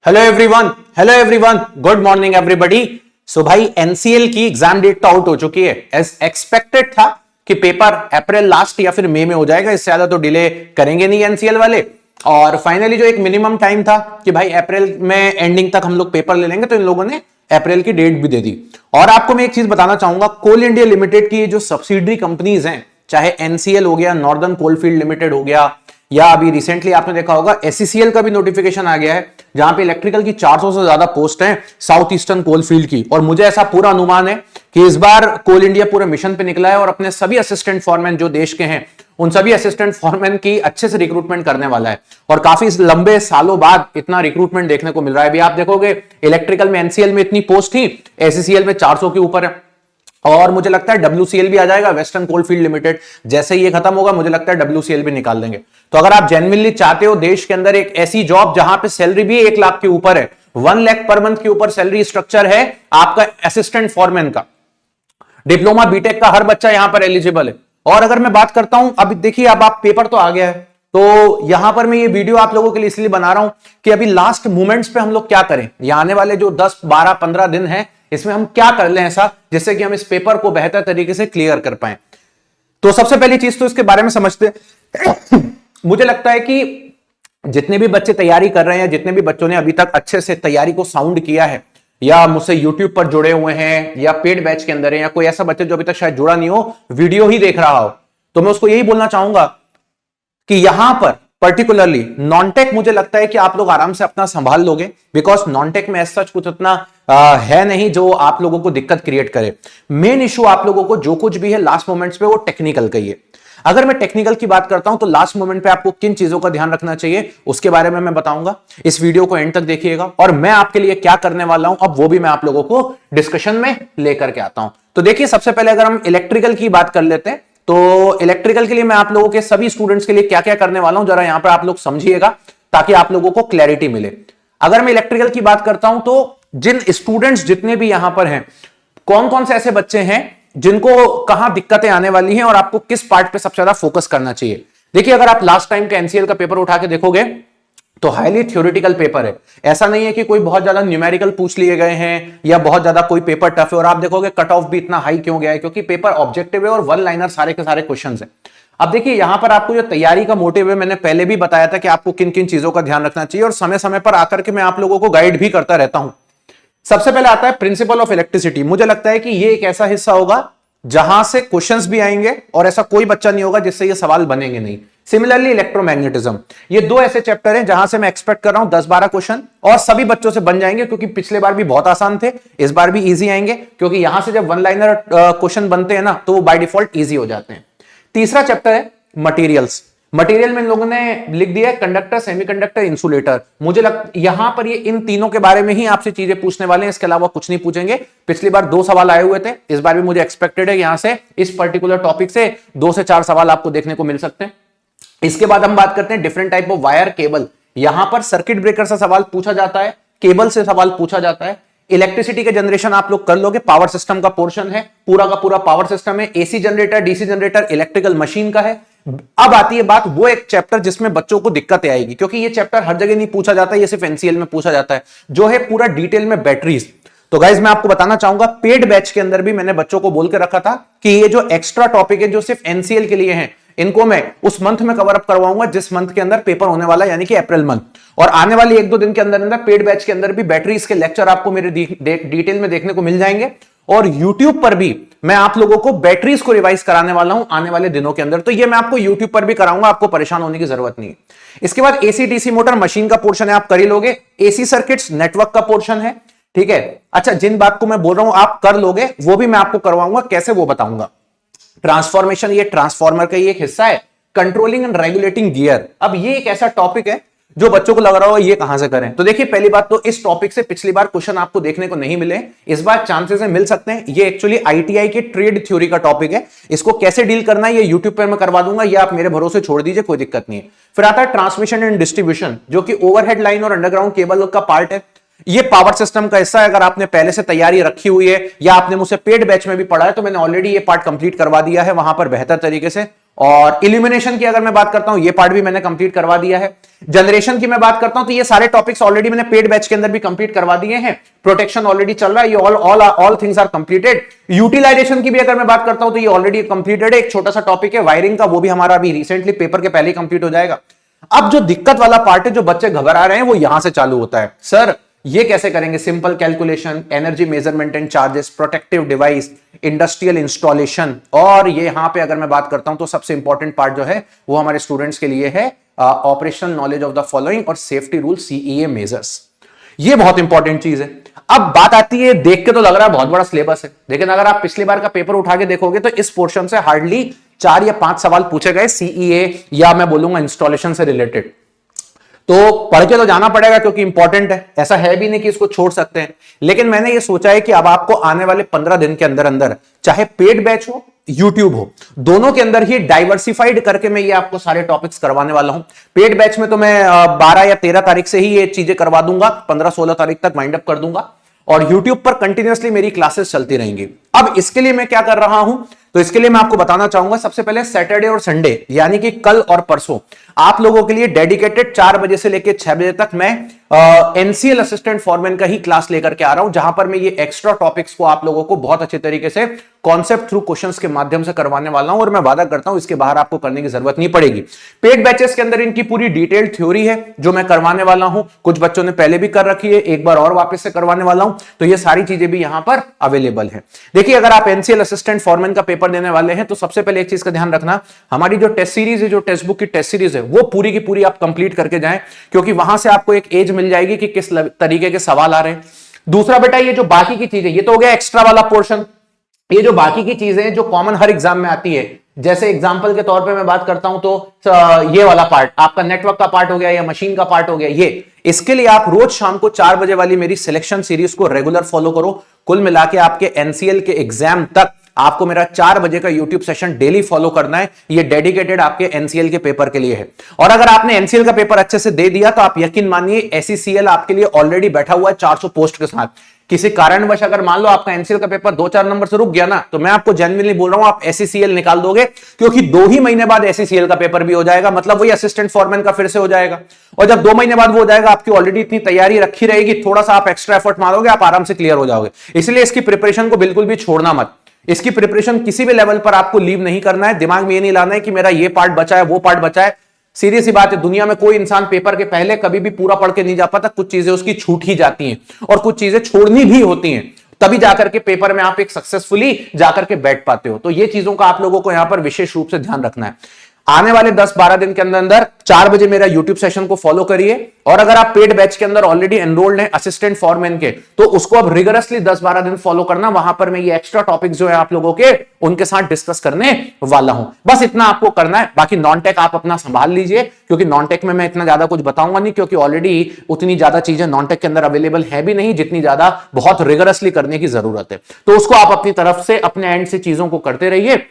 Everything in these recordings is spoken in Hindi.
Hello everyone, good morning everybody. So भाई एनसीएल की एग्जाम डेट तो आउट हो चुकी है। एज एक्सपेक्टेड था कि पेपर अप्रैल लास्ट या फिर मई में हो जाएगा, इससे ज्यादा तो डिले करेंगे नहीं एनसीएल वाले। और फाइनली जो एक मिनिमम टाइम था कि भाई अप्रैल में एंडिंग तक हम लोग पेपर ले लेंगे, तो इन लोगों ने अप्रैल की डेट भी दे दी। और आपको मैं एक चीज बताना चाहूंगा, कोल इंडिया लिमिटेड की जो सब्सिडरी कंपनीज हैं, चाहे एनसीएल हो गया, नॉर्दर्न कोलफील्ड लिमिटेड हो गया, या अभी रिसेंटली आपने देखा होगा एससीसीएल का भी नोटिफिकेशन आ गया है, जहां पे इलेक्ट्रिकल की 400 से ज्यादा पोस्ट हैं साउथ ईस्टर्न कोलफील्ड की। और मुझे ऐसा पूरा अनुमान है कि इस बार कोल इंडिया पूरे मिशन पे निकला है और अपने सभी असिस्टेंट फॉरमैन जो देश के हैं, उन सभी असिस्टेंट फॉरमैन की अच्छे से रिक्रूटमेंट करने वाला है। और काफी लंबे सालों बाद इतना रिक्रूटमेंट देखने को मिल रहा है। अभी आप देखोगे इलेक्ट्रिकल में एनसीएल में इतनी पोस्ट थी, एससीसीएल में 400 के ऊपर है। और मुझे लगता है डब्ल्यूसीएल भी आ जाएगा, वेस्टर्न कोलफील्ड लिमिटेड। जैसे ही ये खत्म होगा मुझे लगता है डब्ल्यूसीएल भी निकाल देंगे। तो अगर आप जेन्युइनली चाहते हो देश के अंदर एक ऐसी जॉब जहां पे सैलरी भी 1 लाख के ऊपर है, 1 लाख पर मंथ के ऊपर सैलरी स्ट्रक्चर है आपका असिस्टेंट फॉरमैन का, डिप्लोमा बीटेक का हर बच्चा यहां पर एलिजिबल है। और अगर मैं बात करता हूं, अभी देखिए अब आप पेपर तो आ गया है, तो यहां पर मैं ये वीडियो आप लोगों के लिए इसलिए बना रहा हूं कि अभी लास्ट मोमेंट्स पे हम लोग क्या करें, या आने वाले जो 10 12 15 दिन है, इसमें हम क्या कर लें ऐसा जिससे कि हम इस पेपर को बेहतर तरीके से क्लियर कर पाए। तो सबसे पहली चीज तो इसके बारे में समझते हैं। मुझे लगता है कि जितने भी बच्चे तैयारी कर रहे हैं, जितने भी बच्चों ने अभी तक अच्छे से तैयारी को साउंड किया है, या मुझसे यूट्यूब पर जुड़े हुए हैं, या पेड बैच के अंदर है, या कोई ऐसा बच्चा जो अभी तक शायद जुड़ा नहीं हो, वीडियो ही देख रहा हो, तो मैं उसको यही बोलना चाहूंगा कि यहां पर पर्टिकुलरली नॉन-टेक मुझे लगता है कि आप लोग आराम से अपना संभाल लोगे, बिकॉज नॉन-टेक में ऐसा कुछ उतना है नहीं जो आप लोगों को दिक्कत क्रिएट करे। मेन इशू आप लोगों को जो कुछ भी है लास्ट मोमेंट्स पे, वो टेक्निकल का ही है। अगर मैं टेक्निकल की बात करता हूं तो लास्ट मोमेंट पे आपको किन चीजों का ध्यान रखना चाहिए उसके बारे में मैं बताऊंगा। इस वीडियो को एंड तक देखिएगा, और मैं आपके लिए क्या करने वाला हूं अब वो भी मैं आप लोगों को डिस्कशन में लेकर के आता हूं। तो देखिए, सबसे पहले अगर हम इलेक्ट्रिकल की बात कर लेते हैं, तो इलेक्ट्रिकल के लिए मैं आप लोगों के सभी स्टूडेंट्स के लिए क्या क्या करने वाला हूं, जरा यहां पर आप लोग समझिएगा ताकि आप लोगों को क्लैरिटी मिले। अगर मैं इलेक्ट्रिकल की बात करता हूं तो जिन स्टूडेंट्स जितने भी यहां पर हैं, कौन कौन से ऐसे बच्चे हैं जिनको कहां दिक्कतें आने वाली हैं और आपको किस पार्ट पे सबसे ज्यादा फोकस करना चाहिए। देखिए, अगर आप लास्ट टाइम का एनसीएल का पेपर उठा के देखोगे तो हाईली थ्योरेटिकल पेपर है। ऐसा नहीं है कि कोई बहुत ज्यादा न्यूमेरिकल पूछ लिए गए हैं या बहुत ज्यादा कोई पेपर टफ है। और आप देखोगे कट ऑफ भी इतना हाई क्यों गया है, क्योंकि पेपर ऑब्जेक्टिव है और वन लाइनर सारे के सारे क्वेश्चंस हैं। अब देखिए, यहां पर आपको जो तैयारी का मोटिव है, मैंने पहले भी बताया था कि आपको किन किन चीजों का ध्यान रखना चाहिए, और समय समय पर आकर के मैं आप लोगों को गाइड भी करता रहता हूं। सबसे पहले आता है प्रिंसिपल ऑफ इलेक्ट्रिसिटी। मुझे लगता है कि ये एक ऐसा हिस्सा होगा जहां से क्वेश्चंस भी आएंगे और ऐसा कोई बच्चा नहीं होगा जिससे ये सवाल बनेंगे नहीं। सिमिलरली इलेक्ट्रोमैग्नेटिज्म, ये दो ऐसे चैप्टर हैं जहां से मैं एक्सपेक्ट कर रहा हूं 10-12 क्वेश्चन, और सभी बच्चों से बन जाएंगे, क्योंकि पिछले बार भी बहुत आसान थे, इस बार भी इजी आएंगे, क्योंकि यहां से जब वन लाइनर क्वेश्चन बनते हैं ना, तो वो बाय डिफॉल्ट इजी हो जाते हैं। तीसरा चैप्टर है मटेरियल्स। मटेरियल में इन लोगों ने लिख दिया है कंडक्टर, सेमीकंडक्टर, इंसुलेटर। मुझे यहां पर ये इन तीनों के बारे में ही आपसे चीजें पूछने वाले हैं, इसके अलावा कुछ नहीं पूछेंगे। पिछली बार 2 सवाल आए हुए थे, इस बार भी मुझे एक्सपेक्टेड है यहां से इस पर्टिकुलर टॉपिक से 2 से 4 सवाल आपको देखने को मिल सकते हैं। इसके बाद हम बात करते हैं different type of wire, cable. यहां पर सर्किट ब्रेकर से सवाल पूछा जाता है, केबल से सवाल पूछा जाता है। इलेक्ट्रिसिटी के जनरेशन आप लोग कर लोगे, पावर सिस्टम का पोर्शन है, पूरा का पूरा पावर सिस्टम है, AC generator, DC generator, electrical machine का है। अब आती है बात वो एक चैप्टर जिसमें बच्चों को दिक्कतें आएगी, क्योंकि ये चैप्टर हर जगह नहीं पूछा जाता है, ये सिर्फ एनसीएल में पूछा जाता है, जो है पूरा डिटेल में बैटरीज। तो गाइज मैं आपको बताना चाहूंगा, पेड बैच के अंदर भी मैंने बच्चों को बोल के रखा था कि ये जो एक्स्ट्रा टॉपिक है जो सिर्फ एनसीएल के लिए है, इनको मैं उस मंथ में कवर अप करवाऊंगा जिस मंथ के अंदर पेपर होने वाला है, यानी कि अप्रैल मंथ। और आने वाली 1-2 दिन के अंदर अंदर पेड बैच के अंदर भी बैटरीज के लेक्चर आपको मेरे डिटेल में देखने को मिल जाएंगे। और YouTube पर भी मैं आप लोगों को बैटरीज को रिवाइज कराने वाला हूं आने वाले दिनों के अंदर, तो ये मैं आपको YouTube पर भी कराऊंगा, आपको परेशान होने की जरूरत नहीं है। इसके बाद एसी डीसी मोटर मशीन का पोर्शन है, आप कर ही लोगे। एसी सर्किट्स नेटवर्क का पोर्शन है, ठीक है। अच्छा, जिन बात को मैं बोल रहा हूं आप कर लोगे, वो भी मैं आपको करवाऊंगा, कैसे वो बताऊंगा। ट्रांसफॉर्मेशन, ये ट्रांसफॉर्मर का ही एक हिस्सा है। कंट्रोलिंग एंड रेगुलेटिंग गियर, अब ये एक ऐसा टॉपिक है जो बच्चों को लग रहा हो ये कहां से करें। तो देखिए, पहली बात तो इस टॉपिक से पिछली बार क्वेश्चन आपको देखने को नहीं मिले, इस बार चांसेस है मिल सकते हैं। ये एक्चुअली आईटीआई के ट्रेड थ्योरी का टॉपिक है, इसको कैसे डील करना है ये यूट्यूब पर मैं करवा दूंगा, ये आप मेरे भरोसे छोड़ दीजिए, कोई दिक्कत नहीं है। फिर आता है ट्रांसमिशन एंड डिस्ट्रीब्यूशन, जो कि ओवरहेड लाइन और अंडरग्राउंड केबल का पार्ट है। ये पावर सिस्टम का हिस्सा है। अगर आपने पहले से तैयारी रखी हुई है या आपने मुझसे पेड बैच में भी पढ़ा है, तो मैंने ऑलरेडी ये पार्ट कंप्लीट करवा दिया है वहां पर बेहतर तरीके से। और इल्यूमिनेशन की अगर मैं बात करता हूं, ये पार्ट भी मैंने कंप्लीट करवा दिया है। जनरेशन की मैं बात करता हूं तो ये सारे टॉपिक्स ऑलरेडी मैंने पेड बैच के अंदर भी कंप्लीट करवा दिए हैं। प्रोटेक्शन ऑलरेडी चल रहा है, ये all things are completed. Utilisation की भी अगर मैं बात करता हूं तो ये ऑलरेडी कंप्लीटेड है। एक छोटा सा टॉपिक है वायरिंग का, वो भी हमारा अभी रिसेंटली पेपर के पहले ही कंप्लीट हो जाएगा। अब जो दिक्कत वाला पार्ट है, जो बच्चे घबरा रहे हैं, वो यहां से चालू होता है। सर ये कैसे करेंगे? Simple calculation, energy measurement and charges, protective device, industrial installation. और ये यहां पे अगर मैं बात करता हूं तो सबसे इंपॉर्टेंट पार्ट जो है वो हमारे स्टूडेंट्स के लिए है operational knowledge of the following और सेफ्टी रूल सीईए मेजर्स। ये बहुत इंपॉर्टेंट चीज है। अब बात आती है, देख के तो लग रहा है बहुत बड़ा सिलेबस है, लेकिन अगर आप पिछली बार का पेपर उठा के देखोगे तो इस पोर्शन से हार्डली 4 या 5 सवाल पूछे गए सीईए या मैं बोलूंगा इंस्टॉलेशन से रिलेटेड। तो पढ़ के तो जाना पड़ेगा क्योंकि इंपॉर्टेंट है, ऐसा है भी नहीं कि इसको छोड़ सकते हैं। लेकिन मैंने ये सोचा है कि अब आपको आने वाले 15 दिन के अंदर अंदर, चाहे पेड बैच हो यूट्यूब हो, दोनों के अंदर ही डाइवर्सिफाइड करके मैं ये आपको सारे टॉपिक्स करवाने वाला हूं। पेड बैच में तो मैं 12 या 13 तारीख से ही ये चीजें करवा दूंगा, 15-16 तारीख तक वाइंड अप कर दूंगा, और यूट्यूब पर कंटिन्यूअसली मेरी क्लासेस चलती रहेंगी। अब इसके लिए मैं क्या कर रहा हूं, तो इसके लिए मैं आपको बताना चाहूंगा, सबसे पहले सैटरडे और संडे यानी कि कल और परसों आप लोगों के लिए डेडिकेटेड 4 बजे से लेकर 6 बजे तक मैं एनसीएल असिस्टेंट फॉरमैन का ही क्लास लेकर के आ रहा हूं, जहां पर मैं ये एक्स्ट्रा टॉपिक्स को आप लोगों को बहुत अच्छे तरीके से कॉन्सेप्ट थ्रू क्वेश्चंस के माध्यम से करवाने वाला हूं। और मैं वादा करता हूं इसके बाहर आपको करने की जरूरत नहीं पड़ेगी। पेड बैचेस के अंदर इनकी पूरी डिटेल्ड थ्योरी है जो मैं करवाने वाला हूं, कुछ बच्चों ने पहले भी कर रखी है, एक बार और वापस से करवाने वाला हूं। तो ये सारी चीजें भी यहां पर अवेलेबल है। देखिए, अगर आप एनसीएल असिस्टेंट फॉरमैन का पेपर देने वाले हैं तो सबसे पहले एक चीज का ध्यान रखना, हमारी जो टेस्ट सीरीज है, जो टेक्स्ट बुक की टेस्ट सीरीज है, वो पूरी की पूरी आप कंप्लीट करके जाएं, क्योंकि वहां से आपको एक एज मिल जाएगी कि किस तरीके के सवाल आ रहे हैं। दूसरा बेटा, ये जो बाकी की चीजें, ये तो हो गया एक्स्ट्रा वाला पोर्शन। ये जो बाकी की चीजें जो कॉमन हर एग्जाम में आती है, जैसे एग्जांपल के तौर पे मैं बात करता हूं तो ये वाला पार्ट आपका नेटवर्क का पार्ट हो गया या मशीन का पार्ट हो गया, ये इसके लिए आप रोज शाम को 4 बजे वाली मेरी सिलेक्शन सीरीज को रेगुलर फॉलो करो। कुल मिला के आपके एनसीएल के एग्जाम तक आपको मेरा 4 बजे का यूट्यूब सेशन डेली फॉलो करना है। ये डेडिकेटेड आपके एनसीएल के पेपर के लिए है। और अगर आपने एनसीएल का पेपर अच्छे से दे दिया तो आप यकीन मानिए एसईसीएल आपके लिए ऑलरेडी बैठा हुआ है 400 पोस्ट के साथ। किसी कारणवश अगर मान लो आपका एनसीएल का पेपर 2-4 नंबर से रुक गया ना, तो मैं आपको जेन्युइनली बोल रहा हूं आप एसईसीएल निकाल दोगे, क्योंकि 2 ही महीने बाद एसईसीएल का पेपर भी हो जाएगा, मतलब वही असिस्टेंट फॉरमैन का फिर से हो जाएगा। और जब 2 महीने बाद वो हो जाएगा, आपकी ऑलरेडी इतनी तैयारी रखी रहेगी, थोड़ा सा आप एक्स्ट्रा एफर्ट मारोगे, आप आराम से क्लियर हो जाओगे। इसलिए इसकी प्रिपरेशन को बिल्कुल भी छोड़ना मत। इसकी प्रिपरेशन किसी भी लेवल पर आपको लीव नहीं करना है। दिमाग में ये नहीं लाना है कि मेरा ये पार्ट बचा है, वो पार्ट बचा है। सीरियस सी बात है, दुनिया में कोई इंसान पेपर के पहले कभी भी पूरा पढ़ के नहीं जा पाता। कुछ चीजें उसकी छूट ही जाती हैं और कुछ चीजें छोड़नी भी होती हैं, तभी जाकर के पेपर में आप एक सक्सेसफुली जाकर के बैठ पाते हो। तो ये चीजों का आप लोगों को यहां पर विशेष रूप से ध्यान रखना है। आने वाले 10-12 दिन के अंदर अंदर 4 बजे मेरा यूट्यूब सेशन को फॉलो करिए। और अगर आप पेड बैच के अंदर ऑलरेडी एनरोल्ड हैं असिस्टेंट फॉरमैन के, तो उसको अब रिगरसली 10-12 दिन फॉलो करना। वहां पर मैं ये एक्स्ट्रा टॉपिक्स जो है आप लोगों के उनके साथ डिस्कस करने वाला हूं। बस इतना आपको करना है। बाकी नॉन टेक आप अपना संभाल लीजिए, क्योंकि नॉन टेक में मैं इतना ज्यादा कुछ बताऊंगा नहीं, क्योंकि ऑलरेडी उतनी ज्यादा चीजें नॉन टेक के अंदर अवेलेबल है भी नहीं जितनी ज्यादा बहुत रिगरसली करने की जरूरत है। तो उसको आप अपनी तरफ से अपने एंड से चीजों को करते रहिए।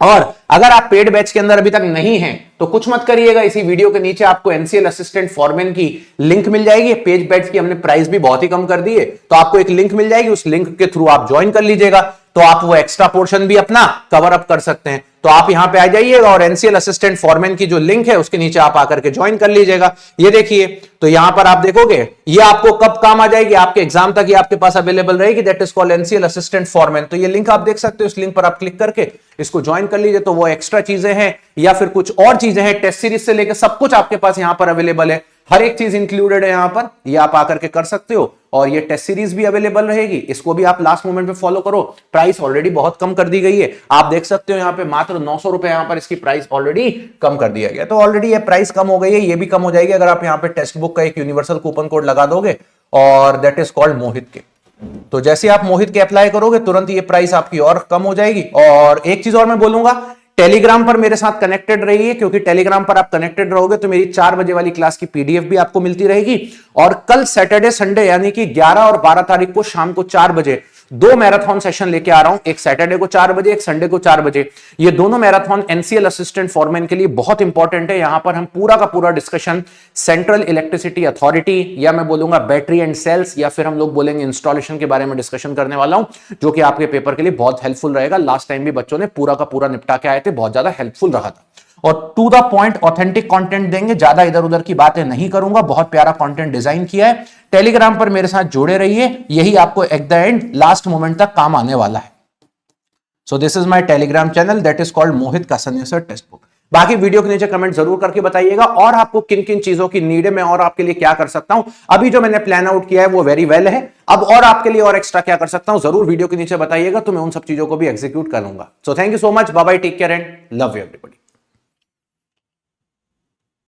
और अगर आप पेड बैच के अंदर अभी तक नहीं हैं तो कुछ मत करिएगा, इसी वीडियो के नीचे आपको एनसीएल असिस्टेंट फॉरमैन की लिंक मिल जाएगी। पेड बैच की हमने प्राइस भी बहुत ही कम कर दी है, तो आपको एक लिंक मिल जाएगी, उस लिंक के थ्रू आप ज्वाइन कर लीजिएगा, तो आप वो एक्स्ट्रा पोर्शन भी अपना कवर अप कर सकते हैं। तो आप यहां पे आ जाइएगा और एनसीएल असिस्टेंट फॉरमैन की जो लिंक है उसके नीचे आप आकर के ज्वाइन कर लीजिएगा। ये देखिए, तो यहां पर आप देखोगे ये आपको कब काम आ जाएगी, आपके एग्जाम तक ये आपके पास अवेलेबल रहेगी। That is called NCL assistant foreman. तो ये लिंक आप देख सकते हो, इस लिंक पर आप क्लिक करके इसको ज्वाइन कर लीजिए। तो वो एक्स्ट्रा चीजें हैं या फिर कुछ और चीजें हैं, टेस्ट सीरीज से लेकर सब कुछ आपके पास यहां पर अवेलेबल है। हर एक चीज इंक्लूडेड है यहां पर, ये आप आकर के कर सकते हो। और ये टेस्ट सीरीज भी अवेलेबल रहेगी, इसको भी आप लास्ट मोमेंट पे फॉलो करो। प्राइस ऑलरेडी बहुत कम कर दी गई है, आप देख सकते हो यहाँ पे मात्र 900 रुपए यहां पर इसकी प्राइस ऑलरेडी कम कर दिया गया। तो ऑलरेडी ये प्राइस कम हो गई है, ये भी कम हो जाएगी अगर आप यहाँ पे टेक्स्ट बुक का एक यूनिवर्सल कूपन कोड लगा दोगे, और दैट इज कॉल्ड मोहित के। तो जैसे आप मोहित के अप्लाई करोगे तुरंत ये प्राइस आपकी और कम हो जाएगी। और एक चीज और मैं बोलूंगा, टेलीग्राम पर मेरे साथ कनेक्टेड रहिए, क्योंकि टेलीग्राम पर आप कनेक्टेड रहोगे तो मेरी 4 बजे वाली क्लास की पीडीएफ भी आपको मिलती रहेगी। और कल सैटरडे संडे यानी कि 11 और 12 तारीख को शाम को 4 बजे 2 मैराथन सेशन लेके आ रहा हूं, एक सैटरडे को 4 बजे, एक संडे को 4 बजे। ये दोनों मैराथन एनसीएल असिस्टेंट फॉरमैन के लिए बहुत इंपॉर्टेंट है। यहां पर हम पूरा का पूरा डिस्कशन सेंट्रल इलेक्ट्रिसिटी अथॉरिटी, या मैं बोलूंगा बैटरी एंड सेल्स, या फिर हम लोग बोलेंगे इंस्टॉलेशन के बारे में डिस्कशन करने वाला हूं, जो कि आपके पेपर के लिए बहुत हेल्पफुल रहेगा। लास्ट टाइम भी बच्चों ने पूरा का पूरा निपटा के आए थे, बहुत ज्यादा हेल्पफुल रहा था। और to the point authentic content देंगे, ज्यादा इधर उधर की बातें नहीं करूंगा। बहुत प्यारा कंटेंट डिजाइन किया है। टेलीग्राम पर मेरे साथ जुड़े रहिए, यही आपको at the end last moment तक काम आने वाला है। So this is my Telegram channel that is called Mohit Kasania sir text book. बाकी वीडियो के नीचे कमेंट जरूर करके बताइएगा, और आपको किन किन चीजों की नीड है, मैं और आपके लिए क्या कर सकता हूं। अभी जो मैंने प्लान आउट किया है वो वेरी वेल है, अब और आपके लिए और एक्स्ट्रा क्या कर सकता हूं जरूर वीडियो के नीचे बताइएगा, तो मैं उन सब चीजों को भी एग्जीक्यूट करूंगा। So thank you so much, bye bye, take care and love you everybody.